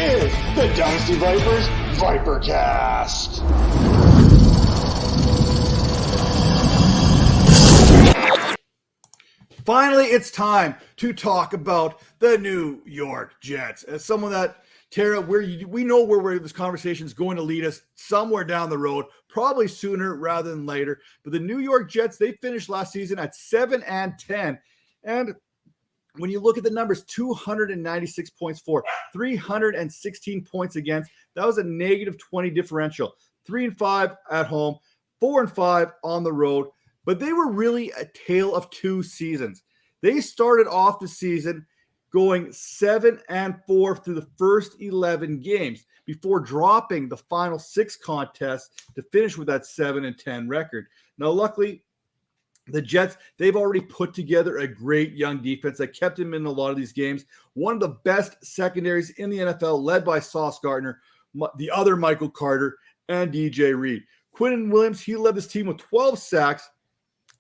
is the Dynasty Vipers Vipercast. Finally, it's time to talk about the New York Jets. As someone that, Tara, we know where this conversation is going to lead us somewhere down the road, probably sooner rather than later. But the New York Jets, they finished last season at 7-10. And when you look at the numbers, 296 points for, 316 points against. That was a negative 20 differential. 3-5 at home, 4-5 on the road. But they were really a tale of two seasons. They started off the season going 7-4 through the first 11 games before dropping the final 6 contests to finish with that 7-10 record. Now, luckily, the Jets, they've already put together a great young defense that kept them in a lot of these games. One of the best secondaries in the NFL, led by Sauce Gardner, the other Michael Carter, and DJ Reed. Quinnen Williams, he led this team with 12 sacks.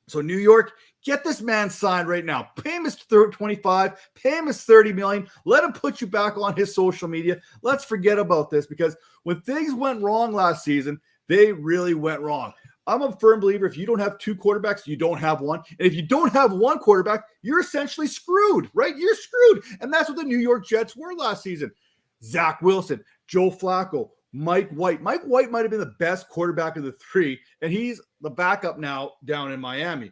So New York, get this man signed right now. Pay him his 25, pay him his $30 million. Let him put you back on his social media. Let's forget about this, because when things went wrong last season, they really went wrong. I'm a firm believer if you don't have 2 quarterbacks, you don't have one. And if you don't have one quarterback, you're essentially screwed, right? You're screwed. And that's what the New York Jets were last season. Zach Wilson, Joe Flacco, Mike White. Mike White might have been the best quarterback of the 3, and he's the backup now down in Miami.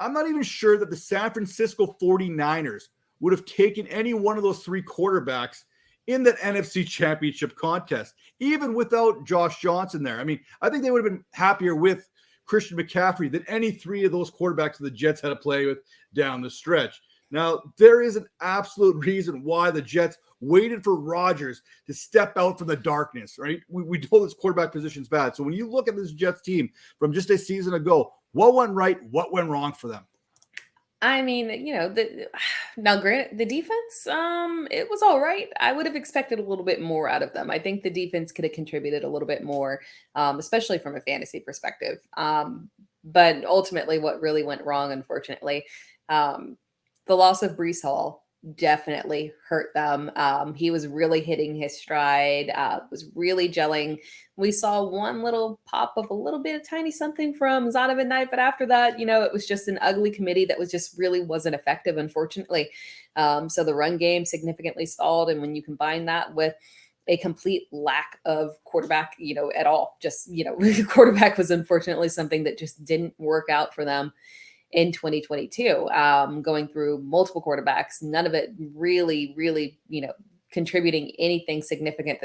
I'm not even sure that the San Francisco 49ers would have taken any one of those 3 quarterbacks in that NFC Championship contest, even without Josh Johnson there. I mean, I think they would have been happier with Christian McCaffrey than any 3 of those quarterbacks the Jets had to play with down the stretch. Now, there is an absolute reason why the Jets waited for Rodgers to step out from the darkness, right? We know this quarterback position is bad. So when you look at this Jets team from just a season ago, what went right, what went wrong for them? I mean, now granted, the defense, it was all right. I would have expected a little bit more out of them. I think the defense could have contributed a little bit more, especially from a fantasy perspective. But ultimately, what really went wrong, unfortunately, the loss of Breece Hall definitely hurt them. He was really hitting his stride, was really gelling. We saw one little pop of a little bit of tiny something from Zonovan Knight, but after that, it was just an ugly committee that was just really wasn't effective, unfortunately. So the run game significantly stalled. And when you combine that with a complete lack of quarterback, at all, just, quarterback was unfortunately something that just didn't work out for them in 2022, going through multiple quarterbacks, none of it really, contributing anything significant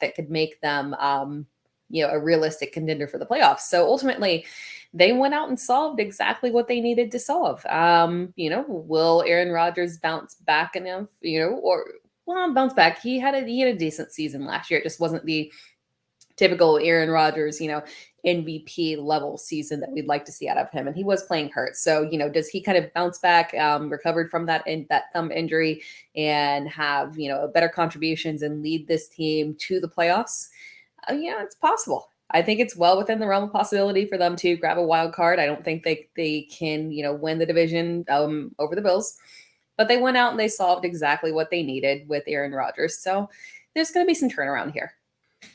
that could make them, a realistic contender for the playoffs. So ultimately, they went out and solved exactly what they needed to solve. Will Aaron Rodgers bounce back enough? Bounce back. He had a decent season last year. It just wasn't the typical Aaron Rodgers, MVP level season that we'd like to see out of him. And he was playing hurt. So, does he kind of bounce back, recovered from that thumb injury and have, better contributions and lead this team to the playoffs? It's possible. I think it's well within the realm of possibility for them to grab a wild card. I don't think they can, win the division over the Bills, but they went out and they solved exactly what they needed with Aaron Rodgers. So there's going to be some turnaround here.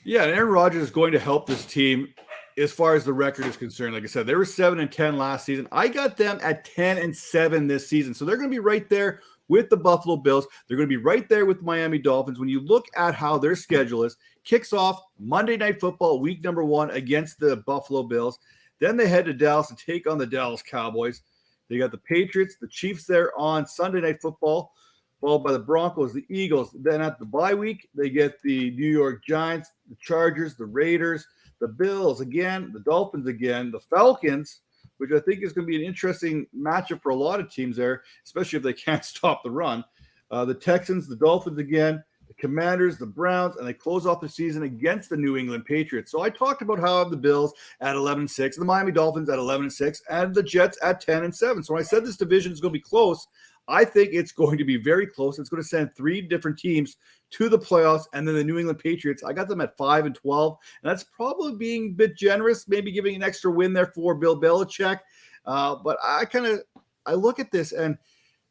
Yeah, and Aaron Rodgers is going to help this team as far as the record is concerned. Like I said, they were 7-10 last season. I got them at 10-7 this season. So they're going to be right there with the Buffalo Bills. They're going to be right there with the Miami Dolphins. When you look at how their schedule is, kicks off Monday Night Football, week number 1 against the Buffalo Bills. Then they head to Dallas to take on the Dallas Cowboys. They got the Patriots, the Chiefs there on Sunday Night Football, followed by the Broncos, the Eagles. Then at the bye week, they get the New York Giants, the Chargers, the Raiders, the Bills again, the Dolphins again, the Falcons, which I think is going to be an interesting matchup for a lot of teams there, especially if they can't stop the run. The Texans, the Dolphins again, the Commanders, the Browns, and they close off the season against the New England Patriots. So I talked about how I have the Bills at 11-6, the Miami Dolphins at 11-6, and the Jets at 10-7. So when I said this division is going to be close, I think it's going to be very close. It's going to send 3 different teams to the playoffs, and then the New England Patriots, I got them at 5-12, and that's probably being a bit generous, maybe giving an extra win there for Bill Belichick. But I look at this, and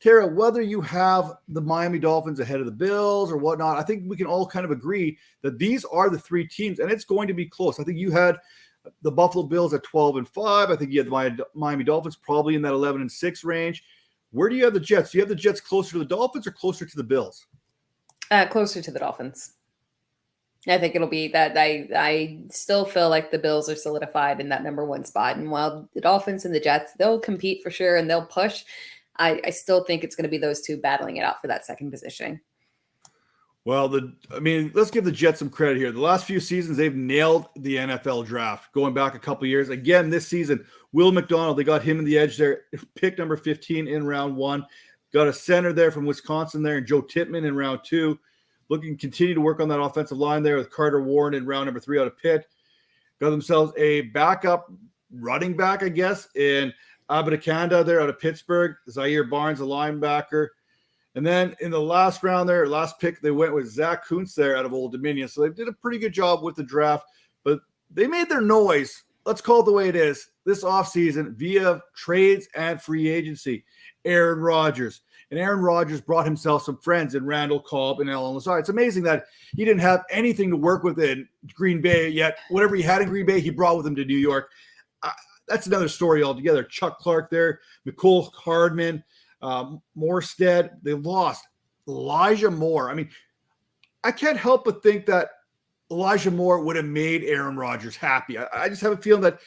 Tara, whether you have the Miami Dolphins ahead of the Bills or whatnot, I think we can all kind of agree that these are the three teams, and it's going to be close. I think you had the Buffalo Bills at 12-5. I think you had the Miami Dolphins probably in that 11-6 range. Where do you have the Jets? Do you have the Jets closer to the Dolphins or closer to the Bills? Closer to the Dolphins. I think it'll be that. I still feel like the Bills are solidified in that number one spot. And while the Dolphins and the Jets, they'll compete for sure and they'll push, I still think it's going to be those two battling it out for that second positioning. Well, let's give the Jets some credit here. The last few seasons, they've nailed the NFL draft. Going back a couple years, again this season, Will McDonald, they got him in the edge there, pick number 15 in round 1. Got a center there from Wisconsin there, and Joe Tippmann in round 2. Looking to continue to work on that offensive line there with Carter Warren in round number 3 out of Pitt. Got themselves a backup running back, I guess, in Abadakanda there out of Pittsburgh. Zaire Barnes, a linebacker. And then in the last round there, last pick, they went with Zach Kuntz there out of Old Dominion. So they did a pretty good job with the draft, but they made their noise. Let's call it the way it is. This offseason via trades and free agency. Aaron Rodgers. And Aaron Rodgers brought himself some friends in Randall Cobb and Alan Lazard. It's amazing that he didn't have anything to work with in Green Bay, yet whatever he had in Green Bay, he brought with him to New York. That's another story altogether. Chuck Clark there, Mecole Hardman, Morstead. They lost Elijah Moore. I mean, I can't help but think that Elijah Moore would have made Aaron Rodgers happy. I just have a feeling that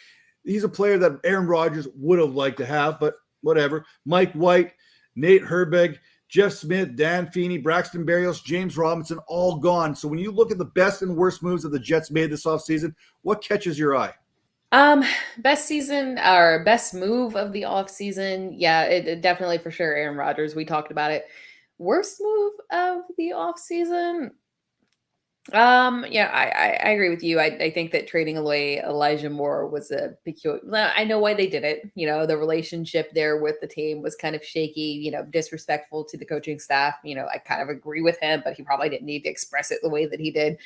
he's a player that Aaron Rodgers would have liked to have, but whatever. Mike White, Nate Herbig, Jeff Smith, Dan Feeney, Braxton Berrios, James Robinson, all gone. So when you look at the best and worst moves that the Jets made this offseason, what catches your eye? Best season or best move of the offseason. Yeah, it definitely for sure. Aaron Rodgers. We talked about it. Worst move of the offseason. Yeah, I agree with you. I think that trading away Elijah Moore was a peculiar. I know why they did it. You know, the relationship there with the team was kind of shaky, you know, disrespectful to the coaching staff. You know, I kind of agree with him, but he probably didn't need to express it the way that he did,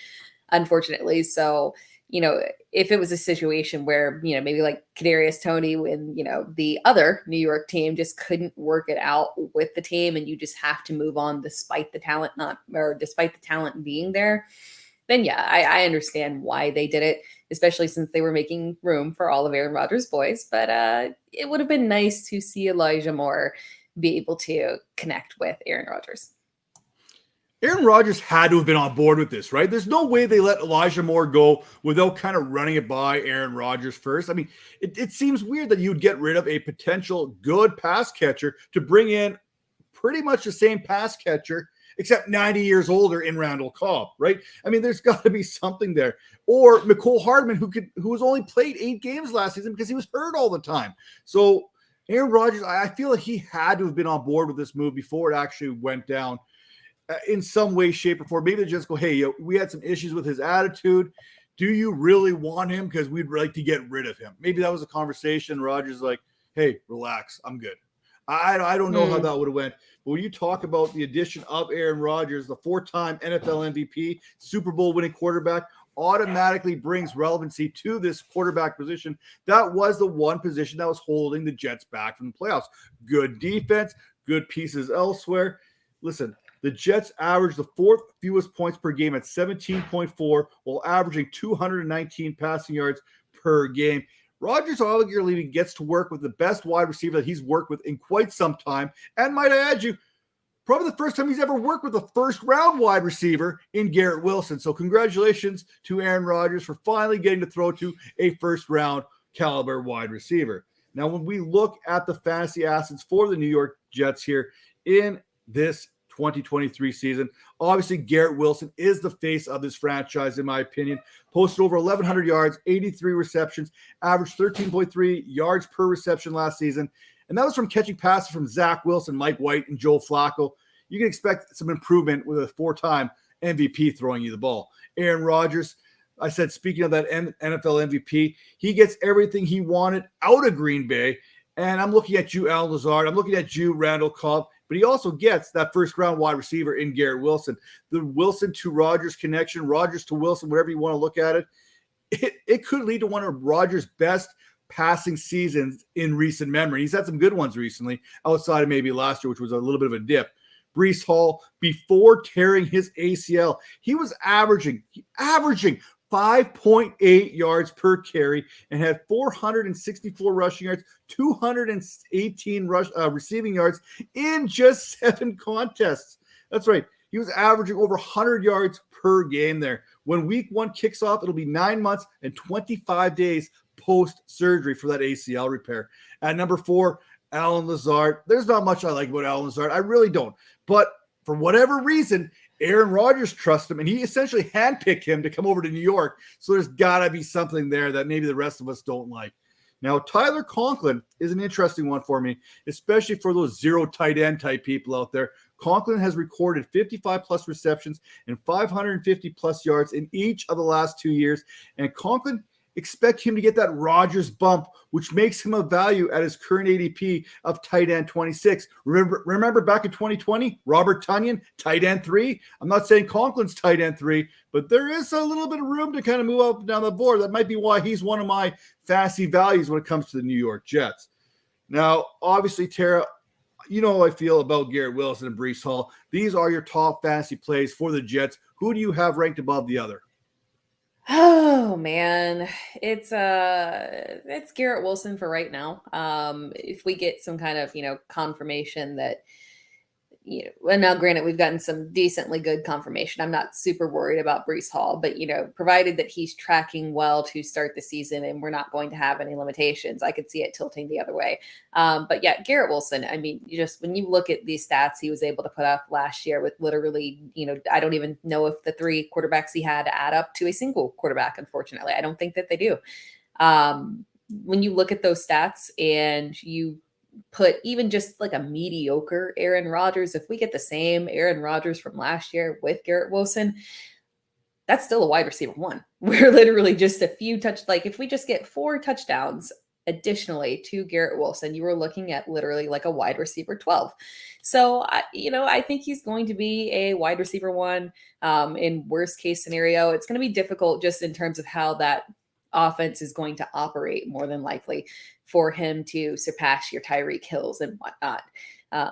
unfortunately. So, you know, if it was a situation where, you know, maybe like Kadarius Toney and, you know, the other New York team just couldn't work it out with the team and you just have to move on despite the talent despite the talent being there, then yeah, I understand why they did it, especially since they were making room for all of Aaron Rodgers' boys. But it would have been nice to see Elijah Moore be able to connect with Aaron Rodgers. Aaron Rodgers had to have been on board with this, right? There's no way they let Elijah Moore go without kind of running it by Aaron Rodgers first. I mean, it seems weird that you'd get rid of a potential good pass catcher to bring in pretty much the same pass catcher, except 90 years older in Randall Cobb, right? I mean, there's got to be something there. Or Mecole Hardman, who has only played 8 games last season because he was hurt all the time. So Aaron Rodgers, I feel like he had to have been on board with this move before it actually went down. In some way, shape, or form. Maybe they just go, hey, we had some issues with his attitude. Do you really want him? Because we'd like to get rid of him. Maybe that was a conversation. Rodgers like, hey, relax. I'm good. I don't know how that would have went. But when you talk about the addition of Aaron Rodgers, the 4-time NFL MVP, Super Bowl winning quarterback, automatically brings relevancy to this quarterback position. That was the one position that was holding the Jets back from the playoffs. Good defense, good pieces elsewhere. Listen, the Jets averaged the 4th fewest points per game at 17.4 while averaging 219 passing yards per game. Rodgers arguably gets to work with the best wide receiver that he's worked with in quite some time. And might I add you, probably the first time he's ever worked with a first-round wide receiver in Garrett Wilson. So congratulations to Aaron Rodgers for finally getting to throw to a first-round caliber wide receiver. Now, when we look at the fantasy assets for the New York Jets here in this 2023 season. Obviously, Garrett Wilson is the face of this franchise, in my opinion. Posted over 1,100 yards, 83 receptions, averaged 13.3 yards per reception last season. And that was from catching passes from Zach Wilson, Mike White, and Joe Flacco. You can expect some improvement with a 4-time MVP throwing you the ball. Aaron Rodgers, I said, speaking of that NFL MVP, he gets everything he wanted out of Green Bay. And I'm looking at you, Alan Lazard. I'm looking at you, Randall Cobb. But he also gets that first-round wide receiver in Garrett Wilson. The Wilson to Rodgers connection, Rodgers to Wilson, whatever you want to look at it, it could lead to one of Rodgers' best passing seasons in recent memory. He's had some good ones recently, outside of maybe last year, which was a little bit of a dip. Breece Hall, before tearing his ACL, he was averaging 5.8 yards per carry and had 464 rushing yards, 218 receiving yards in just 7 contests. That's right. He was averaging over 100 yards per game there. When week 1 kicks off, it'll be 9 months and 25 days post-surgery for that ACL repair. At number 4, Allen Lazard. There's not much I like about Allen Lazard. I really don't. But for whatever reason, Aaron Rodgers trusts him, and he essentially handpicked him to come over to New York. So there's got to be something there that maybe the rest of us don't like. Now, Tyler Conklin is an interesting one for me, especially for those zero tight end type people out there. Conklin has recorded 55-plus receptions and 550-plus yards in each of the last 2 years, and Conklin expect him to get that Rodgers bump, which makes him a value at his current ADP of tight end 26. Remember back in 2020, Robert Tonyan, tight end 3. I'm not saying Conklin's tight end 3, but there is a little bit of room to kind of move up and down the board. That might be why he's one of my fantasy values when it comes to the New York Jets. Now, obviously, Tara, you know how I feel about Garrett Wilson and Breece Hall. These are your top fantasy plays for the Jets. Who do you have ranked above the other? Oh man, it's Garrett Wilson for right now. If we get some kind of confirmation that and now granted we've gotten some decently good confirmation. I'm not super worried about Breece Hall, but provided that he's tracking well to start the season and we're not going to have any limitations, I could see it tilting the other way. But yeah, Garrett Wilson, I mean, just when you look at these stats he was able to put up last year with literally, I don't even know if the 3 quarterbacks he had add up to a single quarterback, unfortunately. I don't think that they do. When you look at those stats and you put even just like a mediocre Aaron Rodgers, if we get the same Aaron Rodgers from last year with Garrett Wilson, that's still a wide receiver 1. We're literally just a few if we just get 4 touchdowns additionally to Garrett Wilson, you were looking at literally like a wide receiver 12. So, I think he's going to be a wide receiver 1. In worst case scenario, it's going to be difficult just in terms of how that offense is going to operate, more than likely for him to surpass your Tyreek Hills and whatnot.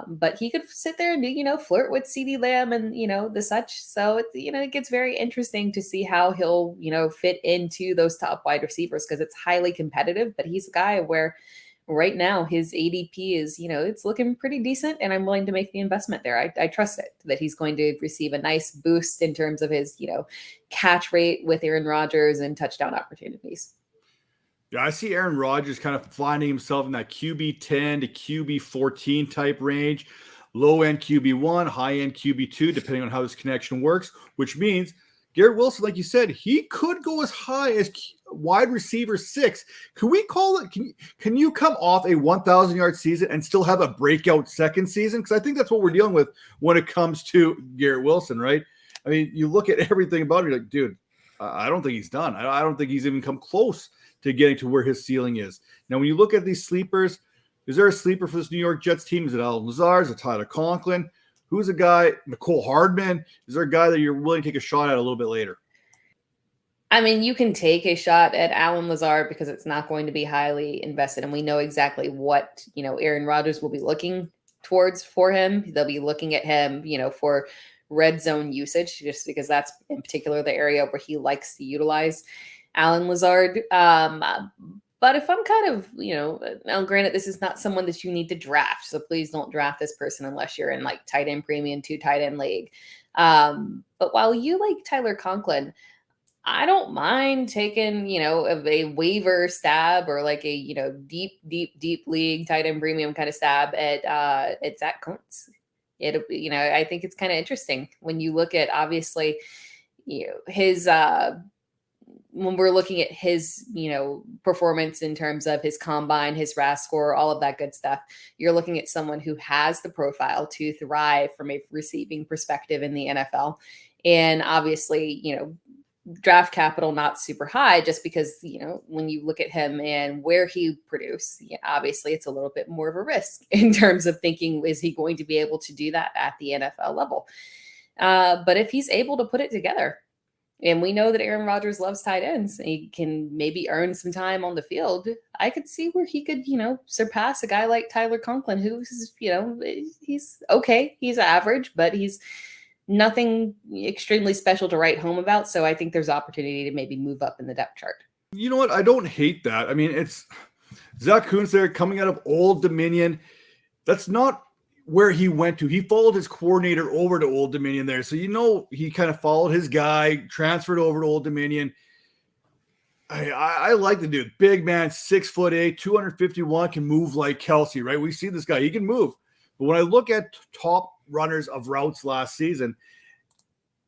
But he could sit there and flirt with CeeDee Lamb and the such. So it gets very interesting to see how he'll fit into those top wide receivers, because it's highly competitive. But he's a guy where right now his ADP is it's looking pretty decent, and I'm willing to make the investment there. I trust it that he's going to receive a nice boost in terms of his catch rate with Aaron Rodgers and touchdown opportunities. Yeah, I see Aaron Rodgers kind of finding himself in that QB 10 to QB 14 type range, low end QB 1, high end QB 2, depending on how this connection works, which means Garrett Wilson, like you said, he could go as high as wide receiver 6. Can we call it? Can you come off a 1,000-yard season and still have a breakout second season? Because I think that's what we're dealing with when it comes to Garrett Wilson, right? I mean, you look at everything about it, you're like, dude, I don't think he's done. I don't think he's even come close to getting to where his ceiling is. Now, when you look at these sleepers, is there a sleeper for this New York Jets team? Is it Allen Lazard? Is it Tyler Conklin? Who's a guy, Nicole Hardman? Is there a guy that you're willing to take a shot at a little bit later? I mean, you can take a shot at Allen Lazard because it's not going to be highly invested. And we know exactly what, Aaron Rodgers will be looking towards for him. They'll be looking at him, for red zone usage, just because that's in particular the area where he likes to utilize Allen Lazard. But if I'm kind of, now granted, this is not someone that you need to draft, so please don't draft this person unless you're in like tight end premium 2 tight end league. But while you like Tyler Conklin, I don't mind taking, a waiver stab or like a, deep league tight end premium kind of stab at Zach Kuntz. I think it's kind of interesting when you look at, obviously, his, when we're looking at his, performance in terms of his combine, his RAS score, all of that good stuff, you're looking at someone who has the profile to thrive from a receiving perspective in the NFL. And obviously, draft capital not super high, just because when you look at him and where he produced, obviously it's a little bit more of a risk in terms of thinking, is he going to be able to do that at the NFL level? But if he's able to put it together, And we know that Aaron Rodgers loves tight ends. He can maybe earn some time on the field. I could see where he could, surpass a guy like Tyler Conklin, who's, he's okay. He's average, but he's nothing extremely special to write home about. So I think there's opportunity to maybe move up in the depth chart. You know what? I don't hate that. I mean, it's Zach Kuntz there coming out of Old Dominion. That's not where he went to. He followed his coordinator over to Old Dominion there. So, he kind of followed his guy, transferred over to Old Dominion. I like the dude. Big man, 6'8", 251, can move like Kelsey, right? We see this guy. He can move. But when I look at top runners of routes last season,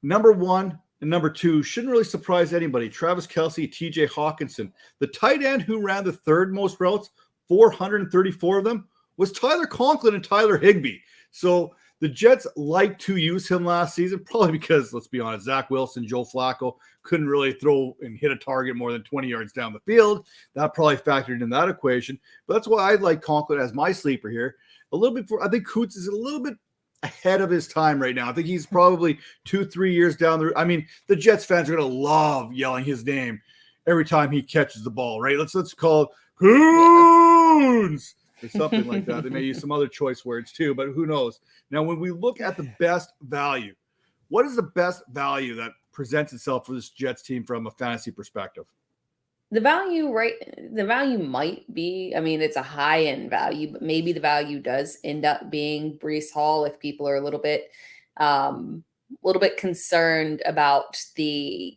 number 1 and number 2 shouldn't really surprise anybody. Travis Kelsey, TJ Hawkinson. The tight end who ran the third most routes, 434 of them, was Tyler Conklin and Tyler Higbee. So the Jets like to use him last season, probably because, let's be honest, Zach Wilson, Joe Flacco couldn't really throw and hit a target more than 20 yards down the field. That probably factored in that equation. But that's why I like Conklin as my sleeper here. A little bit I think Kuntz is a little bit ahead of his time right now. I think he's probably 2-3 years down the road. I mean, the Jets fans are going to love yelling his name every time he catches the ball, right? Let's call it Kuntz or something like that. They may use some other choice words too, but who knows? Now, when we look at the best value, what is the best value that presents itself for this Jets team from a fantasy perspective? The value might be, it's a high-end value, but maybe the value does end up being Breece Hall if people are a little bit concerned about the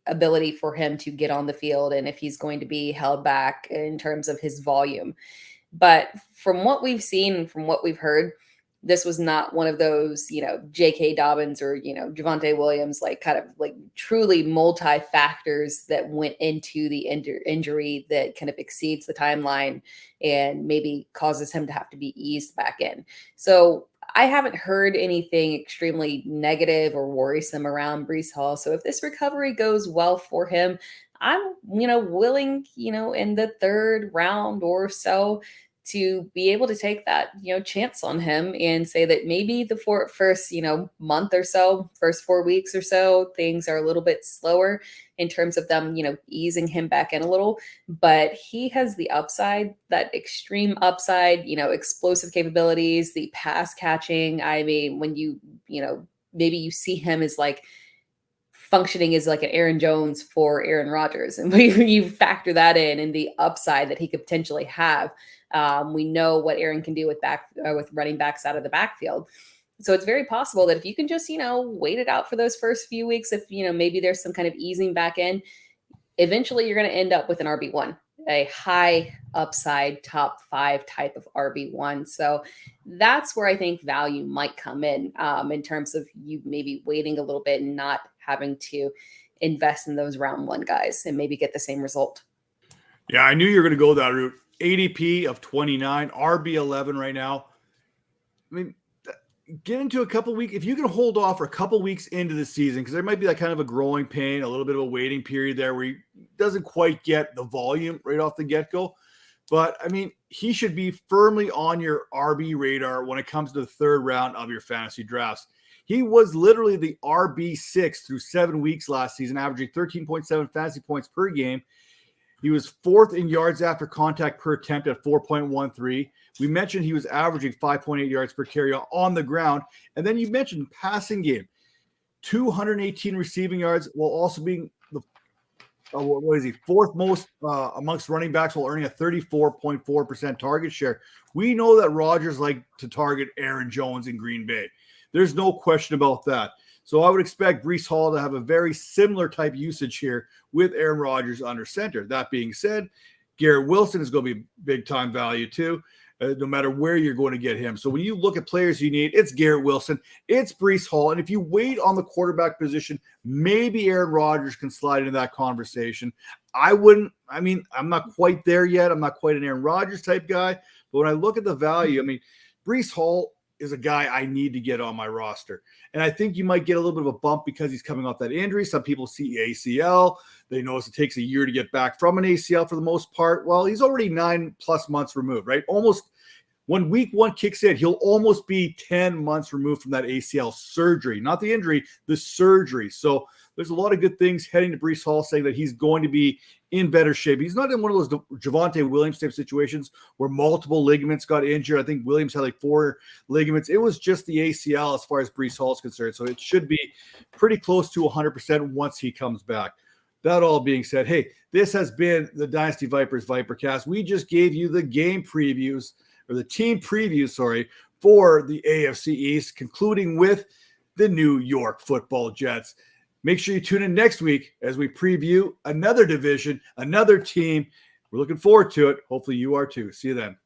ability for him to get on the field and if he's going to be held back in terms of his volume. But from what we've seen, from what we've heard, this was not one of those, J.K. Dobbins or, Javonte Williams, kind of truly multi-factors that went into the injury that kind of exceeds the timeline and maybe causes him to have to be eased back in. So I haven't heard anything extremely negative or worrisome around Breece Hall. So if this recovery goes well for him, I'm, willing, in the third round or so to be able to take that, chance on him and say that maybe the first, month or so, first 4 weeks or so, things are a little bit slower in terms of them, easing him back in a little, but he has the upside, that extreme upside, explosive capabilities, the pass catching. I mean, when maybe you see him as functioning as an Aaron Jones for Aaron Rodgers. And when you factor that in and the upside that he could potentially have, we know what Aaron can do with running backs out of the backfield. So it's very possible that if you can just, wait it out for those first few weeks, if, maybe there's some kind of easing back in, eventually you're going to end up with an RB1, a high upside top 5 type of RB1. So that's where I think value might come in terms of you maybe waiting a little bit and not having to invest in those round 1 guys and maybe get the same result. Yeah, I knew you were going to go that route. ADP of 29, RB11 right now. I mean, get into a couple weeks. If you can hold off for a couple weeks into the season, because there might be that kind of a growing pain, a little bit of a waiting period there where he doesn't quite get the volume right off the get-go. But, I mean, he should be firmly on your RB radar when it comes to the third round of your fantasy drafts. He was literally the RB6 through 7 weeks last season, averaging 13.7 fantasy points per game. He was 4th in yards after contact per attempt at 4.13. We mentioned he was averaging 5.8 yards per carry on the ground. And then you mentioned passing game, 218 receiving yards while also being the what is he, 4th most amongst running backs while earning a 34.4% target share. We know that Rodgers liked to target Aaron Jones in Green Bay. There's no question about that. So I would expect Breece Hall to have a very similar type usage here with Aaron Rodgers under center. That being said, Garrett Wilson is going to be big-time value too, no matter where you're going to get him. So when you look at players you need, it's Garrett Wilson, it's Breece Hall, and if you wait on the quarterback position, maybe Aaron Rodgers can slide into that conversation. I'm not quite there yet. I'm not quite an Aaron Rodgers type guy, but when I look at the value, Breece Hall is a guy I need to get on my roster. And I think you might get a little bit of a bump because he's coming off that injury. Some people see ACL. They notice it takes a year to get back from an ACL for the most part. Well, he's already 9+ months removed, right? Almost when week 1 kicks in, he'll almost be 10 months removed from that ACL surgery, not the injury, the surgery. So there's a lot of good things heading to Breece Hall, saying that he's going to be in better shape. He's not in one of those Javonte Williams type situations where multiple ligaments got injured. I think Williams had like 4 ligaments. It was just the ACL as far as Breece Hall is concerned. So it should be pretty close to 100% once he comes back. That all being said, hey, this has been the Dynasty Vipers Vipercast. We just gave you the game previews, or the team previews, sorry, for the AFC East, concluding with the New York Football Jets. Make sure you tune in next week as we preview another division, another team. We're looking forward to it. Hopefully you are too. See you then.